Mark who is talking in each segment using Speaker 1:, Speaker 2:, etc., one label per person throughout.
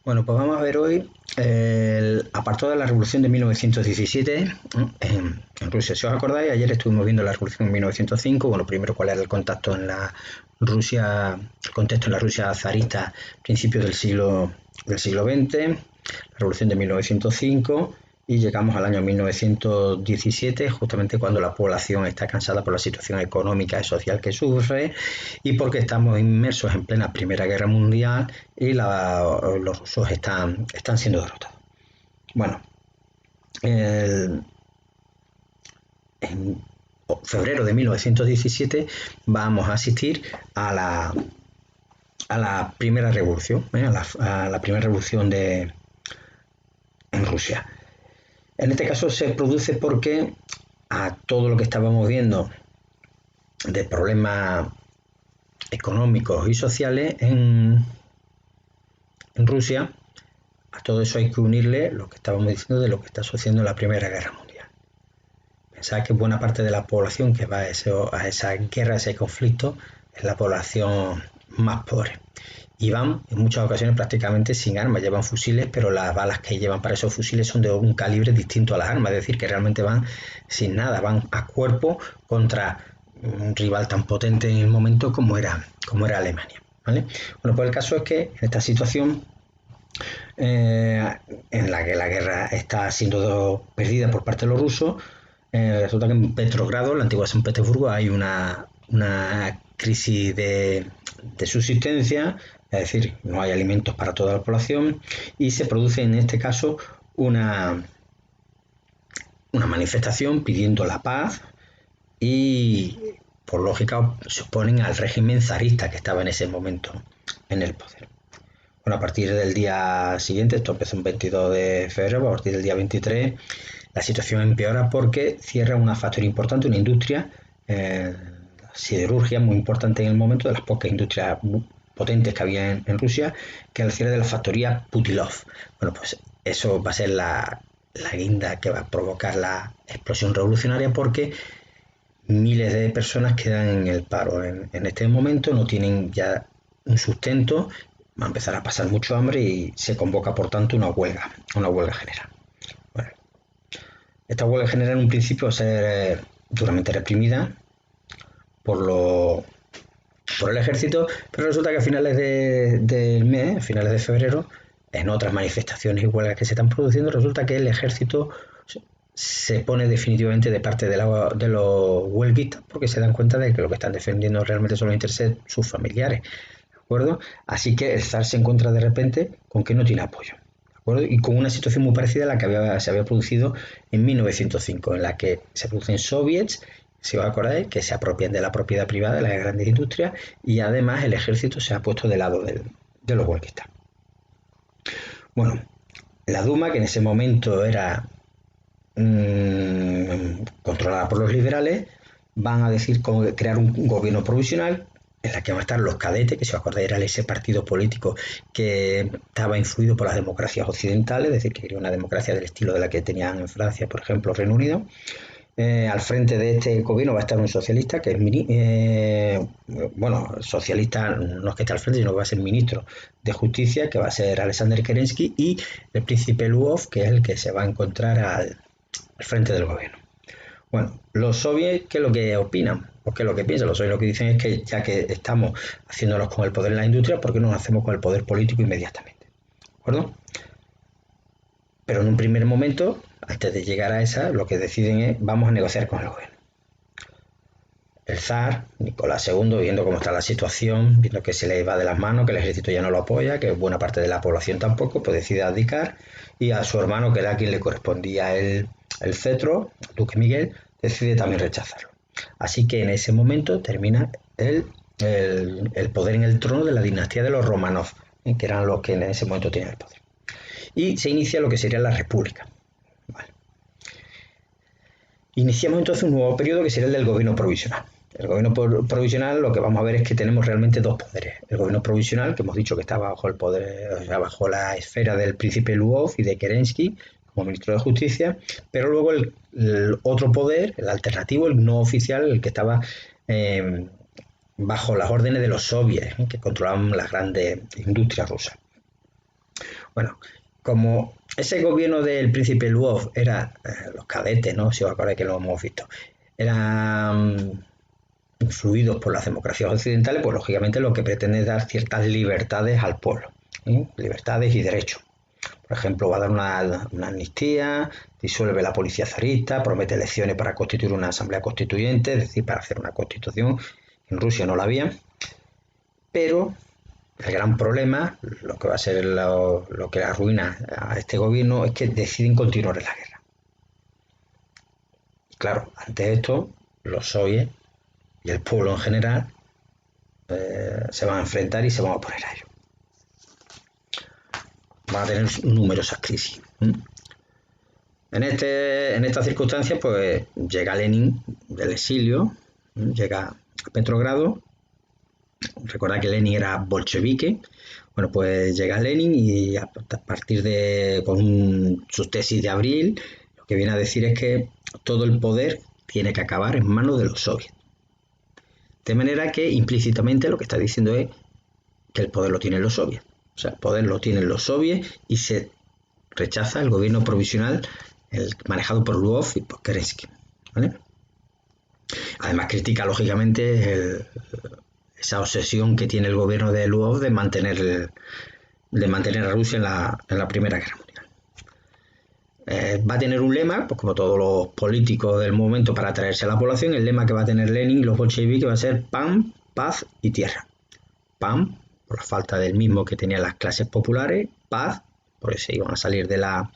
Speaker 1: Bueno, pues vamos a ver hoy el apartado de la Revolución de 1917 en Rusia. Si os acordáis, ayer estuvimos viendo la Revolución de 1905. Bueno, primero cuál era el contacto en la Rusia, el contexto en la Rusia zarista, principios del siglo XX, la Revolución de 1905 y llegamos al año 1917, justamente cuando la población está cansada por la situación económica y social que sufre y porque estamos inmersos en plena Primera Guerra Mundial y los rusos están siendo derrotados. Bueno, en febrero de 1917 vamos a asistir a la primera revolución, a la primera revolución en Rusia. En este caso se produce porque a todo lo que estábamos viendo de problemas económicos y sociales en Rusia, a todo eso hay que unirle lo que estábamos diciendo de lo que está sucediendo en la Primera Guerra Mundial. Pensad que buena parte de la población que va a esa guerra, a ese conflicto, es la población más pobre. Y van en muchas ocasiones prácticamente sin armas, llevan fusiles, pero las balas que llevan para esos fusiles son de un calibre distinto a las armas, es decir, que realmente van sin nada, van a cuerpo contra un rival tan potente en el momento como era Alemania, ¿vale? Bueno, pues el caso es que en esta situación en la que la guerra está siendo perdida por parte de los rusos, resulta que en Petrogrado, la antigua San Petersburgo, hay una crisis de subsistencia, es decir, no hay alimentos para toda la población y se produce en este caso una manifestación pidiendo la paz y por lógica se oponen al régimen zarista que estaba en ese momento en el poder. Bueno, a partir del día siguiente, esto empezó el 22 de febrero, a partir del día 23 la situación empeora porque cierra una factoría importante, una industria, siderurgia muy importante en el momento, de las pocas industrias potentes que había en Rusia, que era el cierre de la factoría Putilov. Bueno, pues eso va a ser la guinda que va a provocar la explosión revolucionaria porque miles de personas quedan en el paro. En este momento no tienen ya un sustento, va a empezar a pasar mucho hambre y se convoca por tanto una huelga general. Bueno, esta huelga general en un principio va a ser duramente reprimida por el ejército, pero resulta que a finales del mes, a finales de febrero, en otras manifestaciones y huelgas que se están produciendo, resulta que el ejército se pone definitivamente de parte de los huelguistas porque se dan cuenta de que lo que están defendiendo realmente son los intereses de sus familiares, ¿de acuerdo? Así que el zar se encuentra de repente con que no tiene apoyo, ¿de acuerdo? Y con una situación muy parecida a la que se había producido en 1905, en la que se producen soviets, si os acordáis, que se apropian de la propiedad privada de las grandes industrias y además el ejército se ha puesto de lado de los huelguistas. Bueno, la Duma, que en ese momento era controlada por los liberales, van a decir crear un gobierno provisional en la que van a estar los cadetes, que si os acordáis era ese partido político que estaba influido por las democracias occidentales, es decir, que quería una democracia del estilo de la que tenían en Francia, por ejemplo, Reino Unido. Al frente de este gobierno va a estar un socialista que es socialista no es que esté al frente, sino que va a ser ministro de Justicia, que va a ser Alexander Kerensky, y el príncipe Lvov, que es el que se va a encontrar al frente del gobierno. Bueno, los soviets, ¿qué es lo que opinan? Pues ¿qué es lo que piensan? Los soviets lo que dicen es que ya que estamos haciéndonos con el poder en la industria, ¿por qué no nos hacemos con el poder político inmediatamente? ¿De acuerdo? Pero en un primer momento, antes de llegar a esa, lo que deciden es vamos a negociar con el gobierno. El zar, Nicolás II, viendo cómo está la situación, viendo que se le va de las manos, que el ejército ya no lo apoya, que buena parte de la población tampoco, pues decide abdicar y a su hermano, que era quien le correspondía el cetro, el duque Miguel, decide también rechazarlo. Así que en ese momento termina el poder en el trono de la dinastía de los Romanov, que eran los que en ese momento tenían el poder. Y se inicia lo que sería la República. Vale. Iniciamos entonces un nuevo periodo que sería el del gobierno provisional. El gobierno provisional, lo que vamos a ver es que tenemos realmente dos poderes. El gobierno provisional, que hemos dicho que estaba bajo el poder, o sea, bajo la esfera del príncipe Lvov y de Kerensky como ministro de Justicia, pero luego el otro poder, el alternativo, el no oficial, el que estaba bajo las órdenes de los soviets, que controlaban las grandes industrias rusas. Bueno, como ese gobierno del príncipe Lvov era los cadetes, ¿no? Si os acordáis que lo hemos visto, eran influidos por las democracias occidentales, pues lógicamente lo que pretende es dar ciertas libertades al pueblo, libertades y derechos. Por ejemplo, va a dar una amnistía, disuelve la policía zarista, promete elecciones para constituir una asamblea constituyente, es decir, para hacer una constitución. En Rusia no la había, pero el gran problema, lo que va a ser lo que arruina a este gobierno, es que deciden continuar en la guerra. Claro, ante esto, los soviets y el pueblo en general se van a enfrentar y se van a oponer a ello. Van a tener numerosas crisis. En estas circunstancias, pues llega Lenin del exilio, llega a Petrogrado. Recordad que Lenin era bolchevique. Bueno, pues llega Lenin y a partir de con su tesis de abril, lo que viene a decir es que todo el poder tiene que acabar en manos de los soviets. De manera que implícitamente lo que está diciendo es que el poder lo tienen los soviets. O sea, el poder lo tienen los soviets y se rechaza el gobierno provisional manejado por Lvov y por Kerensky. ¿Vale? Además critica lógicamente esa obsesión que tiene el gobierno de Lvov de mantener a Rusia en la Primera Guerra Mundial. Va a tener un lema, pues como todos los políticos del momento, para atraerse a la población. El lema que va a tener Lenin y los bolcheviques va a ser pan, paz y tierra. Pan, por la falta del mismo que tenían las clases populares; paz, porque se iban a salir de la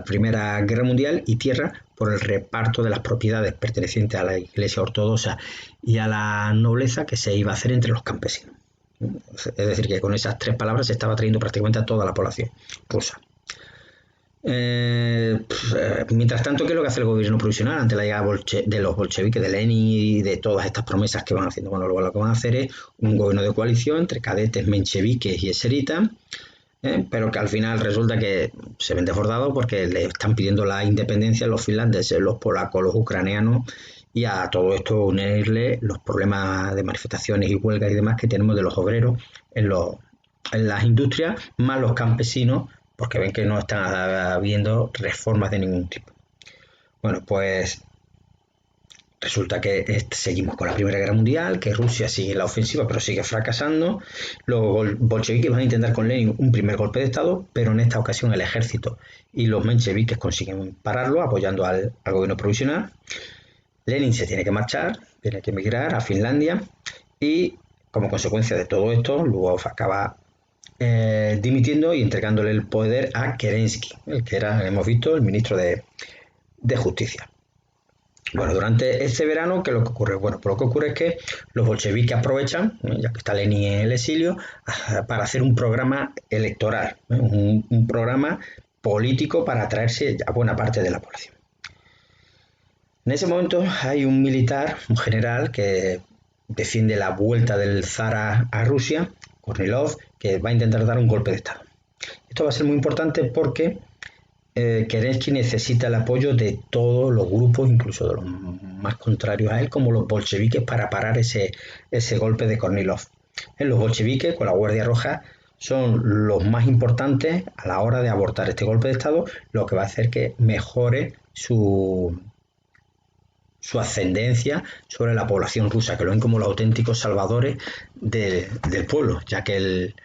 Speaker 1: Primera Guerra Mundial; y tierra, por el reparto de las propiedades pertenecientes a la Iglesia Ortodoxa y a la nobleza que se iba a hacer entre los campesinos. Es decir, que con esas tres palabras se estaba trayendo prácticamente a toda la población rusa. Mientras tanto, ¿qué es lo que hace el gobierno provisional ante la llegada de los bolcheviques, de Lenin y de todas estas promesas que van haciendo? Bueno, luego lo que van a hacer es un gobierno de coalición entre cadetes mencheviques y eseritas, pero que al final resulta que se ven desbordados porque le están pidiendo la independencia a los finlandeses, los polacos, los ucranianos, y a todo esto unirle los problemas de manifestaciones y huelgas y demás que tenemos de los obreros en las industrias, más los campesinos, porque ven que no están habiendo reformas de ningún tipo. Bueno, pues resulta que seguimos con la Primera Guerra Mundial, que Rusia sigue la ofensiva pero sigue fracasando. Los bolcheviques van a intentar con Lenin un primer golpe de Estado, pero en esta ocasión el ejército y los mencheviques consiguen pararlo, apoyando al gobierno provisional. Lenin se tiene que marchar, tiene que emigrar a Finlandia, y como consecuencia de todo esto, Lvov acaba dimitiendo y entregándole el poder a Kerensky, el que era, hemos visto, el ministro de Justicia. Bueno, durante este verano, ¿qué es lo que ocurre? Bueno, pues lo que ocurre es que los bolcheviques aprovechan, ya que está Lenin en el exilio, para hacer un programa electoral, un programa político para atraerse a buena parte de la población. En ese momento hay un militar, un general, que defiende la vuelta del zar a Rusia, Kornilov, que va a intentar dar un golpe de Estado. Esto va a ser muy importante porque Kerensky necesita el apoyo de todos los grupos, incluso de los más contrarios a él, como los bolcheviques, para parar ese golpe de Kornilov. Los bolcheviques, con la Guardia Roja, son los más importantes a la hora de abortar este golpe de Estado, lo que va a hacer que mejore su ascendencia sobre la población rusa, que lo ven como los auténticos salvadores del pueblo, ya que el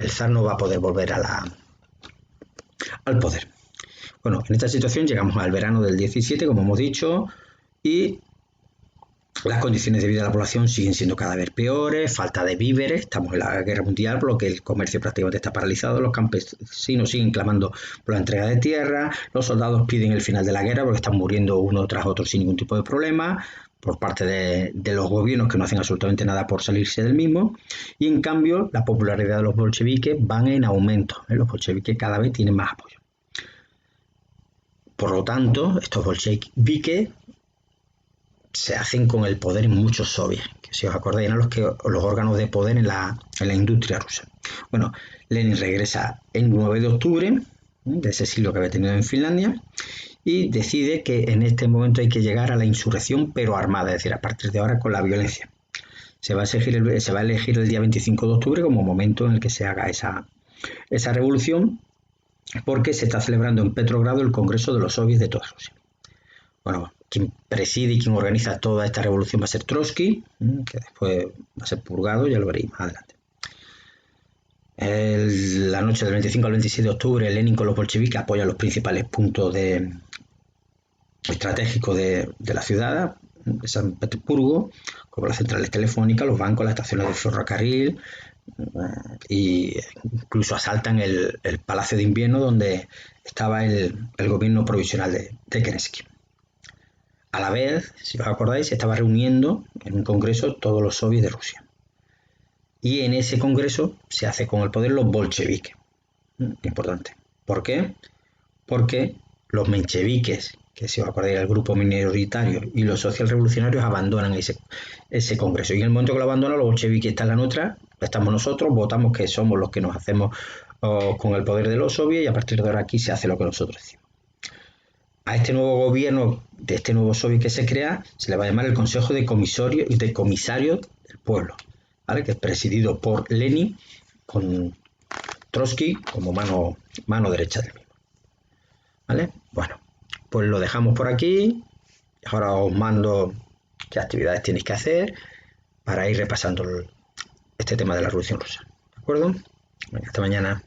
Speaker 1: zar no va a poder volver al poder. Bueno, en esta situación llegamos al verano del 17, como hemos dicho, y las condiciones de vida de la población siguen siendo cada vez peores, falta de víveres, estamos en la guerra mundial, por lo que el comercio prácticamente está paralizado, los campesinos siguen clamando por la entrega de tierra, los soldados piden el final de la guerra porque están muriendo uno tras otro sin ningún tipo de problema, por parte de los gobiernos que no hacen absolutamente nada por salirse del mismo, y en cambio la popularidad de los bolcheviques van en aumento, los bolcheviques cada vez tienen más apoyo. Por lo tanto, estos bolcheviques se hacen con el poder en muchos soviets, que si os acordáis eran los órganos de poder en la industria rusa. Bueno, Lenin regresa el 9 de octubre de ese exilio que había tenido en Finlandia y decide que en este momento hay que llegar a la insurrección pero armada, es decir, a partir de ahora con la violencia. Se va a elegir el día 25 de octubre como momento en el que se haga esa esa revolución porque se está celebrando en Petrogrado el Congreso de los Soviets de toda Rusia. Bueno, quien preside y quien organiza toda esta revolución va a ser Trotsky, que después va a ser purgado, ya lo veréis más adelante. La noche del 25 al 26 de octubre, Lenin con los bolcheviques apoya los principales puntos estratégicos de la ciudad de San Petersburgo, como las centrales telefónicas, los bancos, las estaciones de ferrocarril, e incluso asaltan el Palacio de Invierno donde estaba el gobierno provisional de Kerensky. A la vez, si os acordáis, se estaba reuniendo en un congreso todos los soviets de Rusia. Y en ese congreso se hace con el poder los bolcheviques. Importante. ¿Por qué? Porque los mencheviques, que si os acordáis era el grupo minoritario, y los socialrevolucionarios abandonan ese congreso. Y en el momento que lo abandonan, los bolcheviques están en la nuestra, estamos nosotros, votamos que somos los que nos hacemos con el poder de los soviets y a partir de ahora aquí se hace lo que nosotros decimos. A este nuevo gobierno, de este nuevo soviet que se crea, se le va a llamar el Consejo de Comisarios del Pueblo, ¿vale? Que es presidido por Lenin con Trotsky como mano derecha del mismo. ¿Vale? Bueno, pues lo dejamos por aquí. Ahora os mando qué actividades tenéis que hacer para ir repasando este tema de la Revolución Rusa. ¿De acuerdo? Venga, hasta mañana.